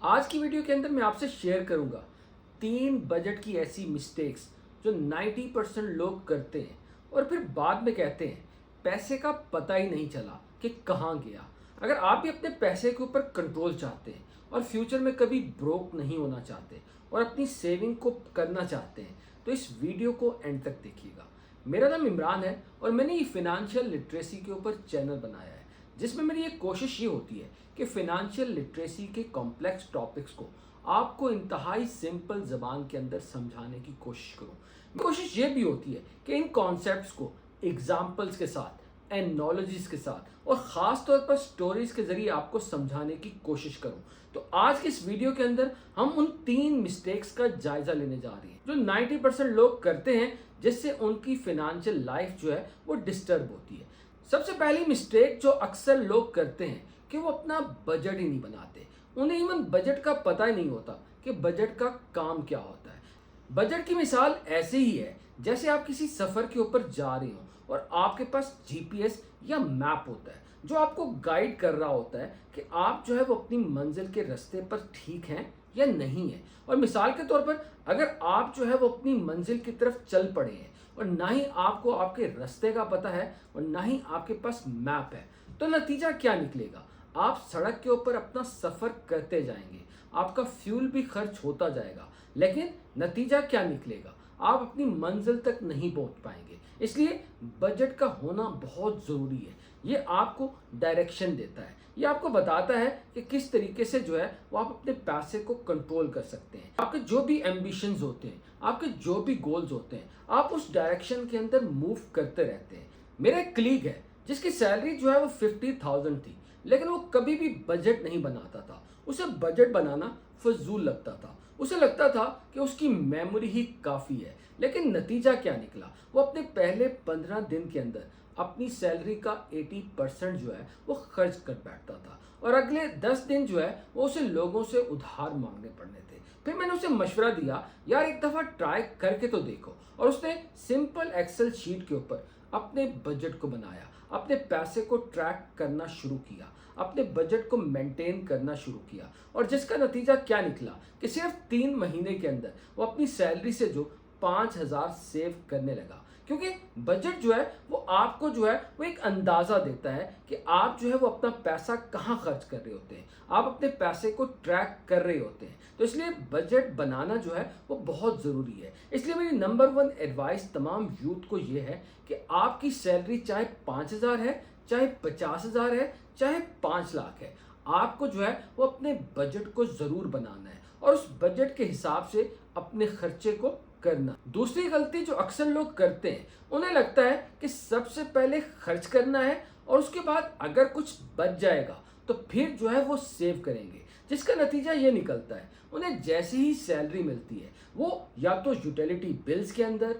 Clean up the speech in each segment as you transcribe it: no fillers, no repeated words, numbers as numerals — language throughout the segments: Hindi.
आज की वीडियो के अंदर मैं आपसे शेयर करूंगा 3 बजट की ऐसी मिस्टेक्स जो 90% लोग करते हैं और फिर बाद में कहते हैं पैसे का पता ही नहीं चला कि कहाँ गया। अगर आप भी अपने पैसे के ऊपर कंट्रोल चाहते हैं और फ्यूचर में कभी ब्रोक नहीं होना चाहते और अपनी सेविंग को करना चाहते हैं तो इस वीडियो को एंड तक देखिएगा। मेरा नाम इमरान है और मैंने ये फिनेंशियल लिटरेसी के ऊपर चैनल बनाया है जिसमें मेरी एक कोशिश ये होती है कि फिनेंशियल लिटरेसी के कॉम्प्लेक्स टॉपिक्स को आपको इंतहाई सिंपल ज़बान के अंदर समझाने की कोशिश करूँ। कोशिश ये भी होती है कि इन कॉन्सेप्ट्स को एग्जाम्पल्स के साथ, एनोलॉजीज के साथ और ख़ास तौर पर स्टोरीज के ज़रिए आपको समझाने की कोशिश करूँ। तो आज के इस वीडियो के अंदर हम उन 3 मिस्टेक्स का जायज़ा लेने जा रहे हैं जो 90% लोग करते हैं जिससे उनकी फिनेंशियल लाइफ जो है वो डिस्टर्ब होती है। सबसे पहली मिस्टेक जो अक्सर लोग करते हैं कि वो अपना बजट ही नहीं बनाते। उन्हें इवन बजट का पता ही नहीं होता कि बजट का काम क्या होता है। बजट की मिसाल ऐसे ही है जैसे आप किसी सफ़र के ऊपर जा रहे हो और आपके पास जीपीएस या मैप होता है जो आपको गाइड कर रहा होता है कि आप जो है वो अपनी मंजिल के रास्ते पर ठीक हैं या नहीं है। और मिसाल के तौर पर अगर आप जो है वो अपनी मंजिल की तरफ चल पड़े हैं और ना ही आपको आपके रास्ते का पता है और ना ही आपके पास मैप है तो नतीजा क्या निकलेगा? आप सड़क के ऊपर अपना सफ़र करते जाएंगे, आपका फ्यूल भी खर्च होता जाएगा, लेकिन नतीजा क्या निकलेगा? आप अपनी मंजिल तक नहीं पहुंच पाएंगे। इसलिए बजट का होना बहुत ज़रूरी है। ये आपको डायरेक्शन देता है, ये आपको बताता है कि किस तरीके से जो है वो आप अपने पैसे को कंट्रोल कर सकते हैं। आपके जो भी एम्बिशंस होते हैं, आपके जो भी गोल्स होते हैं, आप उस डायरेक्शन के अंदर मूव करते रहते हैं। मेरा एक कलीग है जिसकी सैलरी जो है वो 50,000 थी, लेकिन वो कभी भी बजट नहीं बनाता था। उसे बजट बनाना फजूल लगता था। उसे लगता था कि उसकी मेमोरी ही काफ़ी है। लेकिन नतीजा क्या निकला? वो अपने पहले 15 दिन के अंदर अपनी सैलरी का 80% जो है वो खर्च कर बैठता था और अगले 10 दिन जो है वो उसे लोगों से उधार मांगने पड़ने थे। फिर मैंने उसे मशवरा दिया, यार एक दफ़ा ट्राई करके तो देखो। और उसने सिंपल एक्सेल शीट के ऊपर अपने बजट को बनाया, अपने पैसे को ट्रैक करना शुरू किया, अपने बजट को मेंटेन करना शुरू किया और जिसका नतीजा क्या निकला कि सिर्फ 3 महीने के अंदर वो अपनी सैलरी से जो 5,000 सेव करने लगा। क्योंकि बजट जो है वो आपको जो है वो एक अंदाज़ा देता है कि आप जो है वो अपना पैसा कहाँ खर्च कर रहे होते हैं, आप अपने पैसे को ट्रैक कर रहे होते हैं। तो इसलिए बजट बनाना जो है वो बहुत ज़रूरी है। इसलिए मेरी नंबर 1 एडवाइस तमाम यूथ को ये है कि आपकी सैलरी चाहे 5,000 है, चाहे 50,000 है, चाहे 5 लाख है, आपको जो है वो अपने बजट को ज़रूर बनाना है और उस बजट के हिसाब से अपने खर्चे को करना। दूसरी गलती जो अक्सर लोग करते हैं, उन्हें लगता है कि सबसे पहले खर्च करना है और उसके बाद अगर कुछ बच जाएगा तो फिर जो है वो सेव करेंगे, जिसका नतीजा ये निकलता है उन्हें जैसे ही सैलरी मिलती है वो या तो यूटिलिटी बिल्स के अंदर,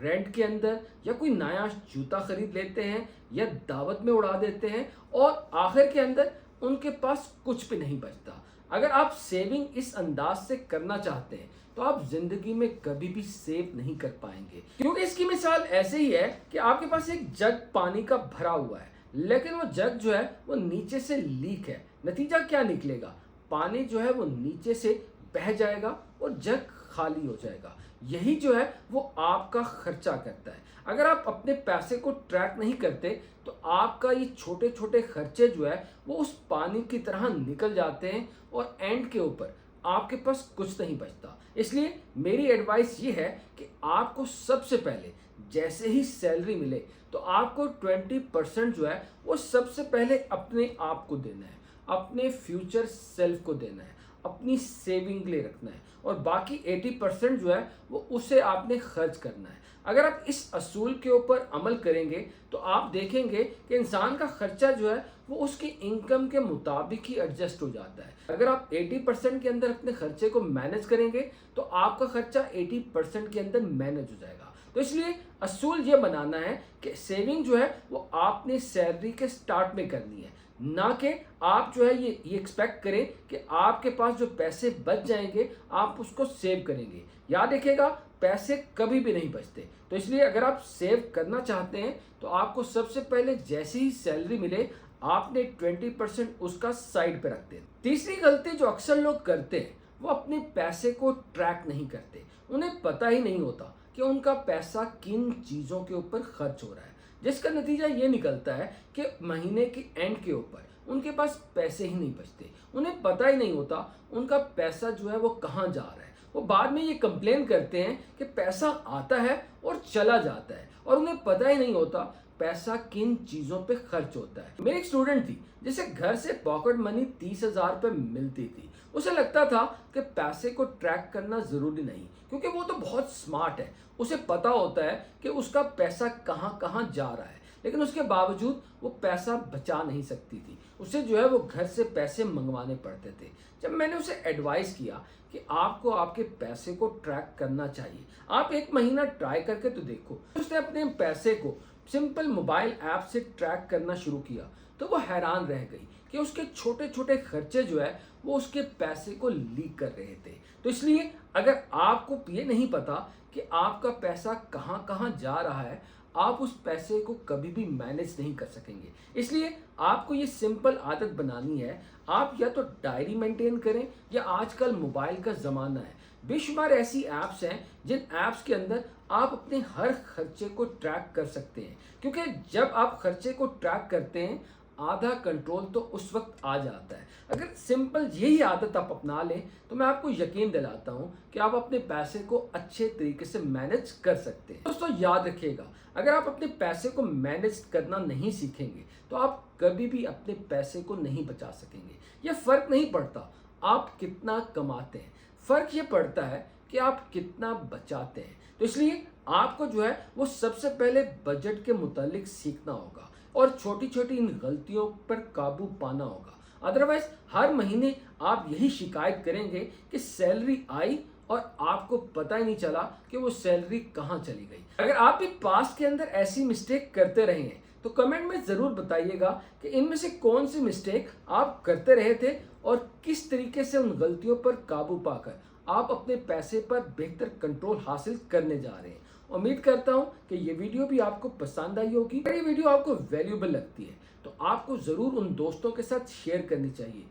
रेंट के अंदर या कोई नया जूता खरीद लेते हैं या दावत में उड़ा देते हैं और आखिर के अंदर उनके पास कुछ भी नहीं बचता। अगर आप सेविंग इस अंदाज से करना चाहते हैं तो आप जिंदगी में कभी भी सेव नहीं कर पाएंगे। क्योंकि इसकी मिसाल ऐसे ही है कि आपके पास एक जग पानी का भरा हुआ है, लेकिन वो जग जो है वो नीचे से लीक है। नतीजा क्या निकलेगा? पानी जो है वो नीचे से बह जाएगा और जग खाली हो जाएगा। यही जो है वो आपका खर्चा करता है। अगर आप अपने पैसे को ट्रैक नहीं करते तो आपका ये छोटे छोटे खर्चे जो है वो उस पानी की तरह निकल जाते हैं और एंड के ऊपर आपके पास कुछ नहीं बचता। इसलिए मेरी एडवाइस ये है कि आपको सबसे पहले जैसे ही सैलरी मिले तो आपको 20% जो है वो सबसे पहले अपने आप को देना है, अपने फ्यूचर सेल्फ को देना है, अपनी सेविंग के लिए रखना है और बाकी 80% जो है वो उसे आपने खर्च करना है। अगर आप इस असूल के ऊपर अमल करेंगे तो आप देखेंगे कि इंसान का खर्चा जो है वो उसकी इनकम के मुताबिक ही एडजस्ट हो जाता है। अगर आप 80% के अंदर अपने खर्चे को मैनेज करेंगे तो आपका खर्चा 80% के अंदर मैनेज हो जाएगा। तो इसलिए असूल ये बनाना है कि सेविंग जो है वो आपने सैलरी के स्टार्ट में करनी है, ना कि आप जो है ये एक्सपेक्ट करें कि आपके पास जो पैसे बच जाएंगे आप उसको सेव करेंगे। याद रखिएगा, पैसे कभी भी नहीं बचते। तो इसलिए अगर आप सेव करना चाहते हैं तो आपको सबसे पहले जैसे ही सैलरी मिले आपने 20% उसका साइड पे रख दिया। तीसरी गलती जो अक्सर लोग करते हैं वो अपने पैसे को ट्रैक नहीं करते। उन्हें पता ही नहीं होता कि उनका पैसा किन चीज़ों के ऊपर खर्च हो रहा है, जिसका नतीजा ये निकलता है कि महीने के एंड के ऊपर उनके पास पैसे ही नहीं बचते। उन्हें पता ही नहीं होता उनका पैसा जो है वो कहाँ जा रहा है। वो बाद में ये कंप्लेन करते हैं कि पैसा आता है और चला जाता है, और उन्हें पता ही नहीं होता पैसा किन चीज़ों पे खर्च होता है। मेरी एक स्टूडेंट थी जिसे घर से पॉकेट मनी 30,000 रुपये मिलती थी। उसे लगता था कि पैसे को ट्रैक करना ज़रूरी नहीं, क्योंकि वो तो बहुत स्मार्ट है, उसे पता होता है कि उसका पैसा कहाँ कहाँ जा रहा है। लेकिन उसके बावजूद वो पैसा बचा नहीं सकती थी। उसे जो है वो घर से पैसे मंगवाने पड़ते थे। जब मैंने उसे एडवाइस किया कि आपको आपके पैसे को ट्रैक करना चाहिए, आप एक महीना ट्राई करके तो देखो, उसने अपने पैसे को सिंपल मोबाइल ऐप से ट्रैक करना शुरू किया, तो वो हैरान रह गई कि उसके छोटे छोटे खर्चे जो है वो उसके पैसे को लीक कर रहे थे। तो इसलिए अगर आपको ये नहीं पता कि आपका पैसा कहाँ कहाँ जा रहा है, आप उस पैसे को कभी भी मैनेज नहीं कर सकेंगे। इसलिए आपको ये सिंपल आदत बनानी है। आप या तो डायरी मेंटेन करें, या आजकल मोबाइल का ज़माना है, बेशुमार ऐसी ऐप्स हैं जिन ऐप्स के अंदर आप अपने हर खर्चे को ट्रैक कर सकते हैं। क्योंकि जब आप खर्चे को ट्रैक करते हैं, आधा कंट्रोल तो उस वक्त आ जाता है। अगर सिंपल यही आदत आप अपना लें तो मैं आपको यकीन दिलाता हूं कि आप अपने पैसे को अच्छे तरीके से मैनेज कर सकते हैं। दोस्तों याद रखिएगा, अगर आप अपने पैसे को मैनेज करना नहीं सीखेंगे तो आप कभी भी अपने पैसे को नहीं बचा सकेंगे। यह फर्क नहीं पड़ता आप कितना कमाते हैं, फर्क ये पड़ता है कि आप कितना बचाते हैं। तो इसलिए आपको जो है वो सबसे पहले बजट के मुतालिक सीखना होगा और छोटी छोटी इन गलतियों पर काबू पाना होगा। अदरवाइज हर महीने आप यही शिकायत करेंगे कि सैलरी आई और आपको पता ही नहीं चला कि वो सैलरी कहाँ चली गई। अगर आप भी पास्ट के अंदर ऐसी मिस्टेक करते रहे हैं तो कमेंट में ज़रूर बताइएगा कि इनमें से कौन सी मिस्टेक आप करते रहे थे और किस तरीके से उन गलतियों पर काबू पाकर आप अपने पैसे पर बेहतर कंट्रोल हासिल करने जा रहे हैं। उम्मीद करता हूं कि ये वीडियो भी आपको पसंद आई होगी। अगर ये वीडियो आपको वैल्यूएबल लगती है तो आपको ज़रूर उन दोस्तों के साथ शेयर करनी चाहिए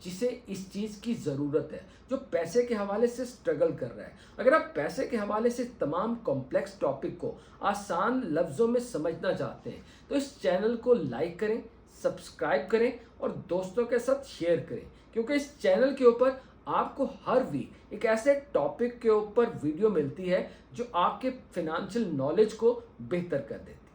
जिसे इस चीज़ की ज़रूरत है, जो पैसे के हवाले से स्ट्रगल कर रहा है। अगर आप पैसे के हवाले से तमाम कॉम्प्लेक्स टॉपिक को आसान लफ्ज़ों में समझना चाहते हैं तो इस चैनल को लाइक करें, सब्सक्राइब करें और दोस्तों के साथ शेयर करें, क्योंकि इस चैनल के ऊपर आपको हर वीक एक ऐसे टॉपिक के ऊपर वीडियो मिलती है जो आपके फिनेंशियल नॉलेज को बेहतर कर देती है।